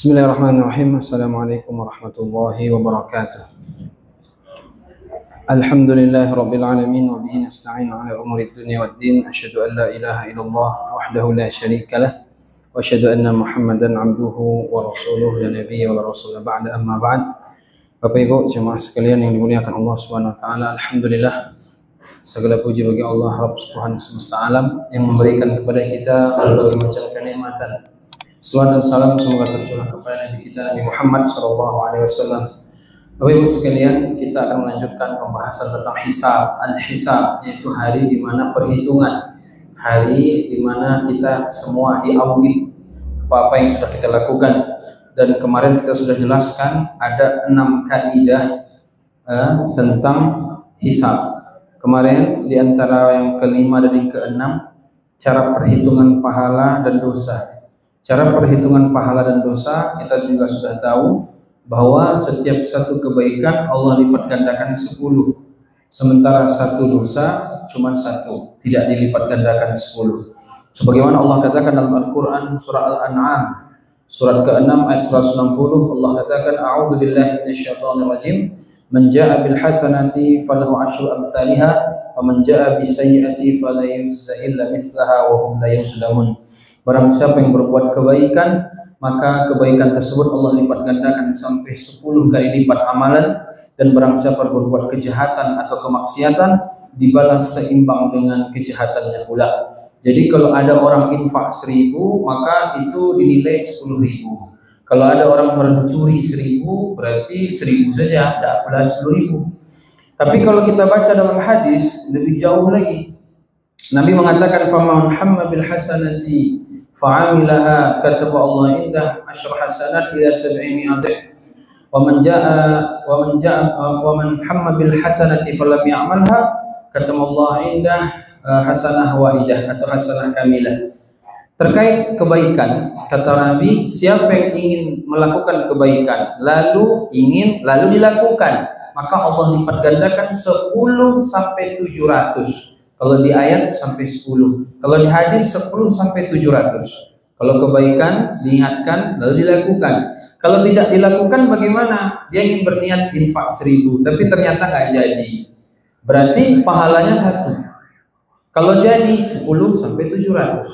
Bismillahirrahmanirrahim. Assalamualaikum warahmatullahi wabarakatuh. Alhamdulillahi rabbil alamin wa bihi nasta'in ala umuri dunya waddin. Asyhadu an la ilaha illallah wahdahu la syarika lah wa asyhadu anna Muhammadan abduhu wa rasuluhu la nabiyya wa la rasula ba'da, amma ba'd. Bapak Ibu jemaah sekalian yang dimuliakan Allah Subhanahu wa taala, alhamdulillah segala puji bagi Allah Rabb Tuhan semesta alam yang memberikan kepada kita berbagai macam kenikmatan. Salawat dan salam semoga tercurah kepada Nabi kita Nabi Muhammad SAW. Bapak Ibu sekalian, kita akan melanjutkan pembahasan tentang hisab, al-hisab, yaitu hari di mana perhitungan, hari di mana kita semua diaudit apa yang sudah kita lakukan. Dan kemarin kita sudah jelaskan ada 6 kaidah tentang hisab. Kemarin di antara yang kelima dan yang keenam, cara perhitungan pahala dan dosa. Cara perhitungan pahala dan dosa kita juga sudah tahu bahwa setiap satu kebaikan Allah lipat gandakan 10. Sementara satu dosa cuma 1, tidak dilipat gandakan 10. Sebagaimana Allah katakan dalam Al-Quran surah Al-An'am surat ke-6 ayat 160, Allah katakan a'udzu billahi minasyaitonir rajim, man jaa'a bil hasanati falahu asyru amsalha wa man jaa'a bis sayyi'ati fala yujza illa mithlaha wa hum la yuzlamun. Barang siapa yang berbuat kebaikan, maka kebaikan tersebut Allah lipat gandakan sampai 10 kali lipat amalan, dan barang siapa berbuat kejahatan atau kemaksiatan, dibalas seimbang dengan kejahatannya pula. Jadi kalau ada orang infak 1000, maka itu dinilai 10.000. Kalau ada orang mencuri 1000, berarti 1000 saja, tidak pula 10.000. Tapi kalau kita baca dalam hadis lebih jauh lagi, Nabi mengatakan faman hamma bil hasanati fa'amilaha kataba Allah indah asyra hasanat ila 700 wa man hamma bil hasanati falam ya'malha kataba Allah indah hasanah wahidah atau hasanah kamilah. Terkait kebaikan, kata Nabi, siapa yang ingin melakukan kebaikan lalu dilakukan, maka Allah lipat gandakan 10 sampai 700. Kalau di ayat sampai 10, kalau di hadis 10 sampai 700. Kalau kebaikan diingatkan lalu dilakukan. Kalau tidak dilakukan bagaimana? Dia ingin berniat infak 1000 tapi ternyata nggak jadi. Berarti pahalanya 1. Kalau jadi 10 sampai 700.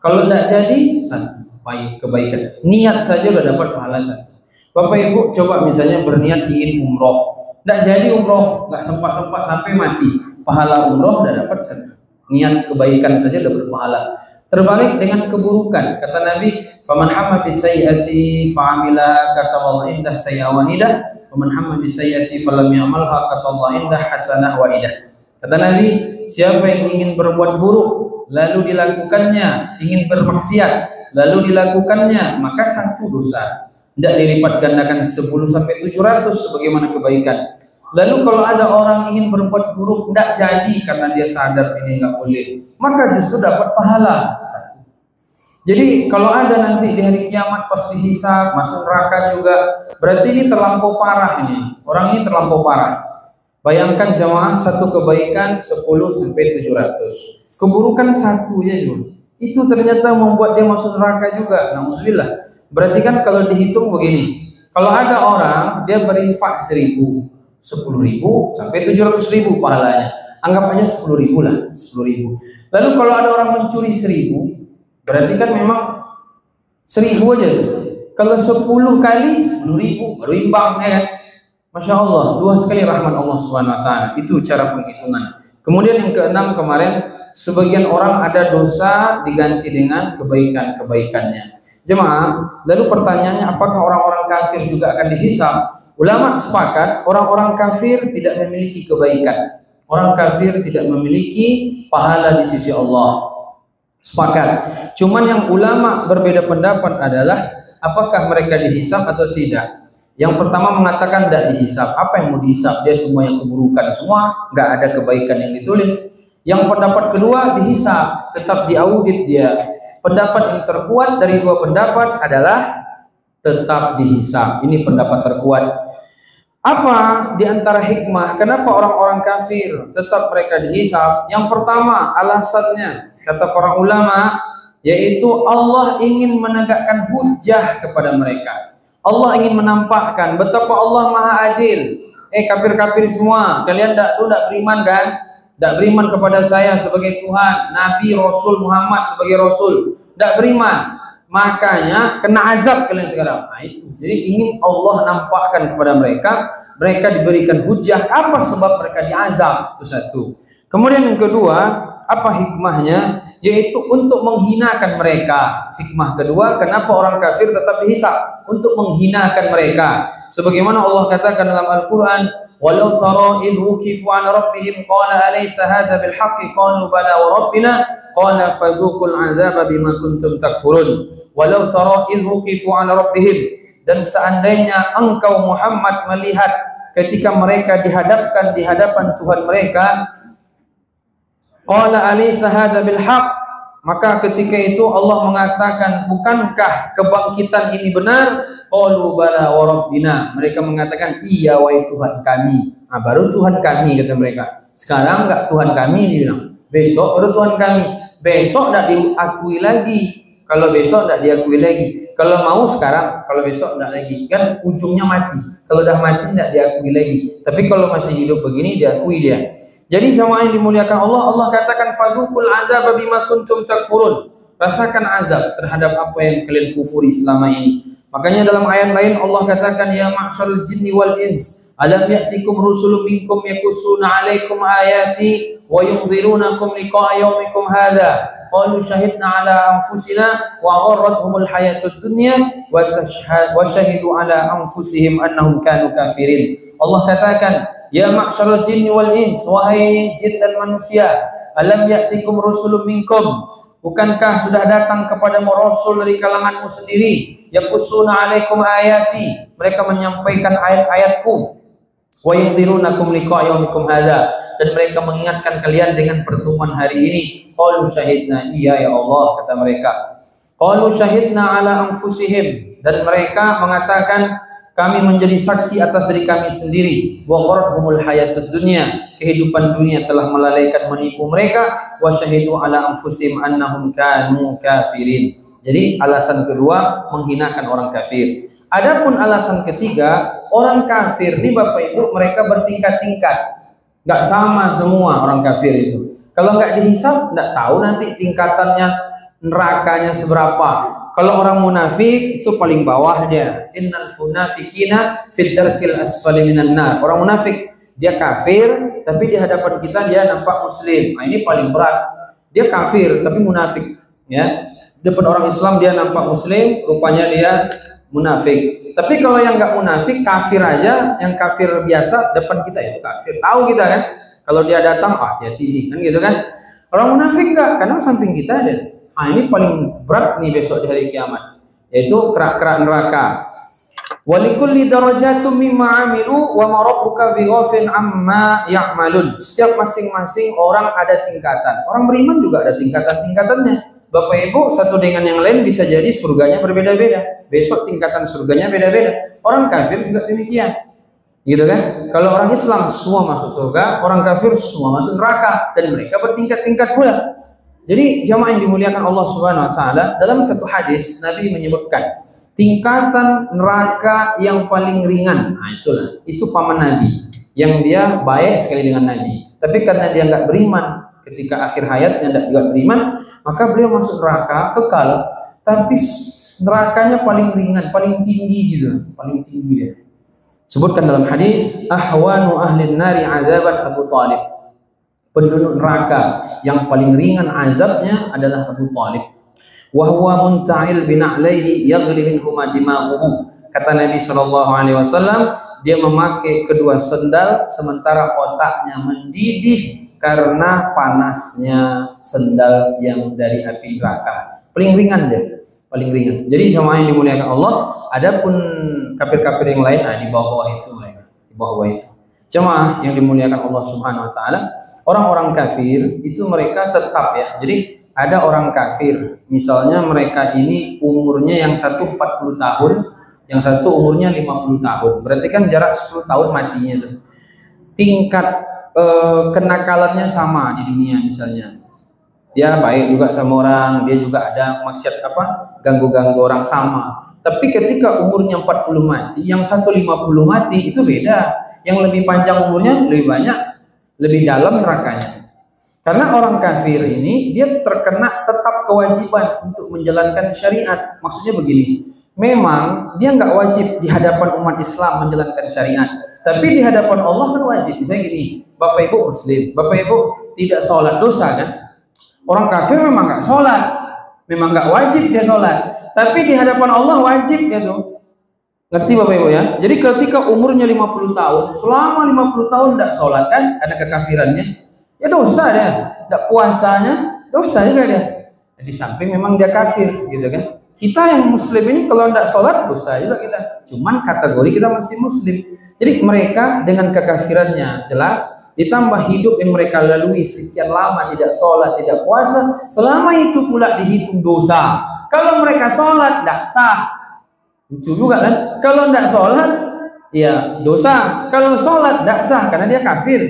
Kalau tidak jadi 1 kebaikan. Niat saja sudah dapat pahala 1. Bapak Ibu coba misalnya berniat ingin umroh, tidak jadi umroh, nggak sempat sampai mati. Pahala umroh sudah dapat 1. Niat kebaikan saja sudah berpahala. Terbalik dengan keburukan, kata Nabi, faman hamma bi sayyi'ati fa'amila kataballahu indah sayyi'ah wahidah, faman hamma bi sayyi'ati falam ya'malha kataballahu indah hasanah wahidah. Kata Nabi, siapa yang ingin berbuat buruk lalu dilakukannya, ingin bermaksiat lalu dilakukannya, maka 1 dosa. Tidak dilipat gandakan 10 sampai 700 sebagaimana kebaikan. Lalu kalau ada orang ingin berbuat buruk tidak jadi karena dia sadar ini nggak boleh, maka justru dapat pahala 1. Jadi kalau ada nanti di hari kiamat pas dihisab masuk neraka juga, berarti ini terlampau parah ini. Orang ini terlampau parah. Bayangkan jamaah, 1 kebaikan 10 sampai 700. Keburukan 1 ya juga. Itu ternyata membuat dia masuk neraka juga. Nauzubillah. Berarti kan kalau dihitung begini. Kalau ada orang dia berinfak 1000, 10.000 sampai 700.000 pahalanya. Anggap aja 10.000 lah, 10.000. Lalu kalau ada orang mencuri 1000, berarti kan memang 1000 aja. Kalau 10 kali 10.000 baru imbang ya. Masya Allah, luas sekali rahmat Allah Subhanahu wa taala. Itu cara penghitungan. Kemudian yang keenam kemarin, sebagian orang ada dosa diganti dengan kebaikan-kebaikannya. Jemaah, lalu pertanyaannya apakah orang-orang kafir juga akan dihisab? Ulama sepakat orang-orang kafir tidak memiliki kebaikan. Orang kafir tidak memiliki pahala di sisi Allah. Sepakat. Cuman yang ulama berbeda pendapat adalah apakah mereka dihisab atau tidak. Yang pertama mengatakan tidak dihisab. Apa yang mau dihisab? Dia semua yang keburukan semua, nggak ada kebaikan yang ditulis. Yang pendapat kedua dihisab, tetap diaudit dia. Pendapat yang terkuat dari 2 pendapat adalah tetap dihisab. Ini pendapat terkuat. Apa di antara hikmah kenapa orang-orang kafir tetap mereka dihisab? Yang pertama alasannya, kata para ulama, yaitu Allah ingin menegakkan hujjah kepada mereka. Allah ingin menampakkan betapa Allah Maha Adil. Kafir-kafir semua, kalian tidak beriman kan? Tidak beriman kepada saya sebagai Tuhan, Nabi, Rasul Muhammad sebagai Rasul. Tidak beriman, makanya kena azab kalian sekarang. Nah itu, jadi ingin Allah nampakkan kepada mereka, mereka diberikan hujjah apa sebab mereka diazab. Itu satu. Kemudian yang kedua, apa hikmahnya? Yaitu untuk menghinakan mereka. Hikmah kedua, kenapa orang kafir tetap dihisab? Untuk menghinakan mereka. Sebagaimana Allah katakan dalam Al-Quran, walau tara idh wukifu an rabbihim qala alaysa hadha bil haqqi qalu bala wa rabbina qala fadhuqul adzaba bima kuntum takfurun. Walau tara idh wukifu an rabbihim, dan seandainya engkau Muhammad melihat ketika mereka dihadapkan di hadapan Tuhan mereka, qala alaysa hadza bil haqq, maka ketika itu Allah mengatakan, bukankah kebangkitan ini benar? Qalu bala wa rabbina, mereka mengatakan iya wahai Tuhan kami. Nah, baru Tuhan kami kata mereka. Sekarang enggak Tuhan kami dibilang. Besok baru Tuhan kami. Besok enggak diakui lagi. Kalau besok enggak diakui lagi. Kalau mau sekarang, kalau besok enggak lagi. Kan ujungnya mati. Kalau udah mati enggak diakui lagi. Tapi kalau masih hidup begini diakui dia. Jadi jamaah yang dimuliakan Allah, Allah katakan fazukul azab bima kuntum takfurun. Rasakan azab terhadap apa yang kalian kufuri selama ini. Makanya dalam ayat lain Allah katakan ya ma'syarul jinni wal ins alam ya'tikum rusulun minkum yaqussuna 'alaikum ayati wa yunzirunakum liqa'a yaumikum hadza qalu syahidna 'ala anfusina wa gharratuhumul hayatud dunya wa shahidu 'ala anfusihim annahum kanu kafirin. Allah katakan ya ma'syarul jinni wal ins, wahai jin dan manusia, alam ya'tikum rusulun minkum, bukankah sudah datang kepadamu rasul dari kalanganmu sendiri, yaqussuna 'alaikum ayati, mereka menyampaikan ayat-ayatku, wa yunzirunakum liqa'a yaumikum hadza, dan mereka mengingatkan kalian dengan pertemuan hari ini. Qalu syahidna, iya ya Allah, kata mereka. Qalu syahidna 'ala anfusihim, dan mereka mengatakan kami menjadi saksi atas diri kami sendiri. Wa gharrahumul hayatud dunya, kehidupan dunia telah melalaikan menipu mereka. Wa syahidu 'ala anfusihim annahum kanu kafirin. Jadi alasan kedua menghinakan orang kafir. Adapun alasan ketiga, orang kafir ini Bapak Ibu mereka bertingkat-tingkat. Enggak sama semua orang kafir itu. Kalau enggak dihisab enggak tahu nanti tingkatannya nerakanya seberapa. Kalau orang munafik itu paling bawah dia. Innal munafiqina fid darkil asfali minan nar. Orang munafik dia kafir tapi di hadapan kita dia nampak muslim. Nah, ini paling berat. Dia kafir tapi munafik, ya. Depan orang Islam dia nampak muslim, rupanya dia munafik. Tapi kalau yang enggak munafik, kafir aja, yang kafir biasa depan kita itu kafir. Tahu kita kan? Kalau dia datang, hati-hati sih, kan gitu kan? Orang munafik enggak, karena samping kita ada. Nah, ini paling berat nih besok di hari kiamat, yaitu kerak-kerak neraka. Walikulli darajatum mimma amilu wa ma rabbuka bighafilin amma ya'malun. Setiap masing-masing orang ada tingkatan. Orang beriman juga ada tingkatan-tingkatannya. Bapak Ibu satu dengan yang lain bisa jadi surganya berbeda-beda. Besok tingkatan surganya beda-beda. Orang kafir juga demikian. Gitu kan? Kalau orang Islam semua masuk surga, orang kafir semua masuk neraka, dan mereka bertingkat-tingkat pula. Jadi jamaah yang dimuliakan Allah Subhanahu wa taala, dalam satu hadis Nabi menyebutkan tingkatan neraka yang paling ringan. Nah, itulah, itu paman Nabi yang dia baik sekali dengan Nabi. Tapi karena dia enggak beriman ketika akhir hayatnya, enggak juga beriman, maka beliau masuk neraka kekal. Tapi nerakanya paling ringan, paling tinggi gitu, paling tinggi dia. Sebutkan dalam hadis ahwanu ahlin nari azaban Abu Talib. Penduduk neraka yang paling ringan azabnya adalah Abu Talib. Wa huwa munta'il bina'laihi yaghli minhuma dimaghuhu. Kata Nabi sallallahu alaihi wasallam, dia memakai kedua sendal sementara otaknya mendidih karena panasnya sendal yang dari api neraka. Paling ringan dia, paling ringan. Jadi jamaah yang dimuliakan Allah, adapun kafir-kafir yang lain di bawah itu mereka, di bawah itu. Jamaah yang dimuliakan Allah Subhanahu wa taala, orang-orang kafir itu mereka tetap ya. Jadi ada orang kafir, misalnya mereka ini umurnya yang satu 40 tahun, yang satu umurnya 50 tahun. Berarti kan jarak 10 tahun matinya tuh. Tingkat kenakalannya sama di dunia misalnya. Dia baik juga sama orang, dia juga ada maksud apa? Ganggu-ganggu orang sama. Tapi ketika umurnya 40 mati, yang satu 50 mati itu beda. Yang lebih panjang umurnya lebih banyak, lebih dalam nerakanya. Karena orang kafir ini dia terkena tetap kewajiban untuk menjalankan syariat. Maksudnya begini, memang dia nggak wajib di hadapan umat Islam menjalankan syariat, tapi di hadapan Allah kan wajib. Misalnya gini, Bapak Ibu Muslim, Bapak Ibu tidak sholat dosa kan? Orang kafir memang nggak sholat, memang nggak wajib dia sholat. Tapi di hadapan Allah wajib ya tuh. Ngerti Bapak Ibu ya? Jadi ketika umurnya 50 tahun, selama 50 tahun tidak sholat kan, karena kekafirannya, ya dosa dia. Tidak puasanya, dosa juga dia. Di samping memang dia kafir gitu kan. Kita yang muslim ini kalau tidak sholat, dosa juga kita. Cuman kategori kita masih muslim. Jadi mereka dengan kekafirannya jelas, ditambah hidup yang mereka lalui sekian lama tidak sholat, tidak puasa, selama itu pula dihitung dosa. Kalau mereka sholat, tidak sah. Lucu juga kan? Kalau tidak sholat, ya dosa. Kalau sholat, tidak sah karena dia kafir.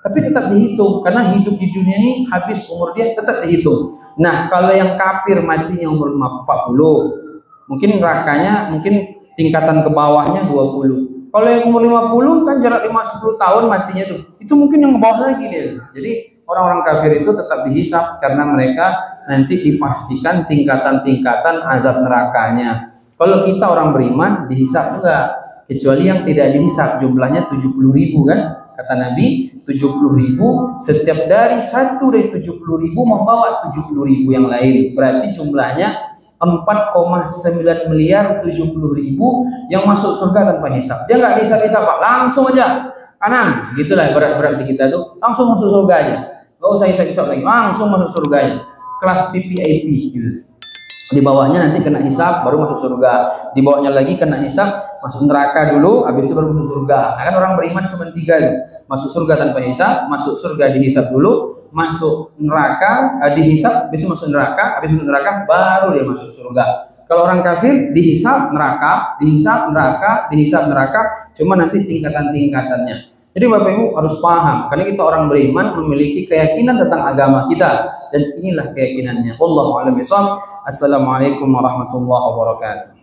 Tapi tetap dihitung karena hidup di dunia ini habis umur dia tetap dihitung. Nah, kalau yang kafir matinya umur 40, mungkin nerakanya mungkin tingkatan ke bawahnya 20. Kalau yang umur 50 kan jarak 10 tahun matinya tuh. Itu mungkin yang ke bawah lagi dia. Jadi orang-orang kafir itu tetap dihisap karena mereka nanti dipastikan tingkatan-tingkatan azab nerakanya. Kalau kita orang beriman dihisap juga, kecuali yang tidak dihisap jumlahnya 70.000 kan? Kata Nabi 70.000, setiap dari satu dari 70.000 membawa 70.000 yang lain. Berarti jumlahnya 4,9 miliar 70.000 yang masuk surga tanpa hisap. Dia nggak dihisap-hisap Pak, langsung aja kanan, gitulah berat-berat di kita tuh, langsung masuk surga aja. Nggak usah hisap-hisap lagi, langsung masuk surga aja. Kelas VVIP gitu. Di bawahnya nanti kena hisap baru masuk surga, di bawahnya lagi kena hisap masuk neraka dulu, habis itu baru masuk surga. Nah, kan orang beriman cuma 3 tuh. Masuk surga tanpa hisap, masuk surga dihisap dulu, masuk neraka dihisap, habis itu masuk neraka, habis masuk neraka baru dia masuk surga. Kalau orang kafir dihisap neraka, dihisap neraka, dihisap neraka, cuma nanti tingkatan-tingkatannya. Jadi Bapak Ibu harus paham, karena kita orang beriman memiliki keyakinan tentang agama kita, dan inilah keyakinannya. Wallahu a'lam bishawab. Assalamualaikum warahmatullahi wabarakatuh.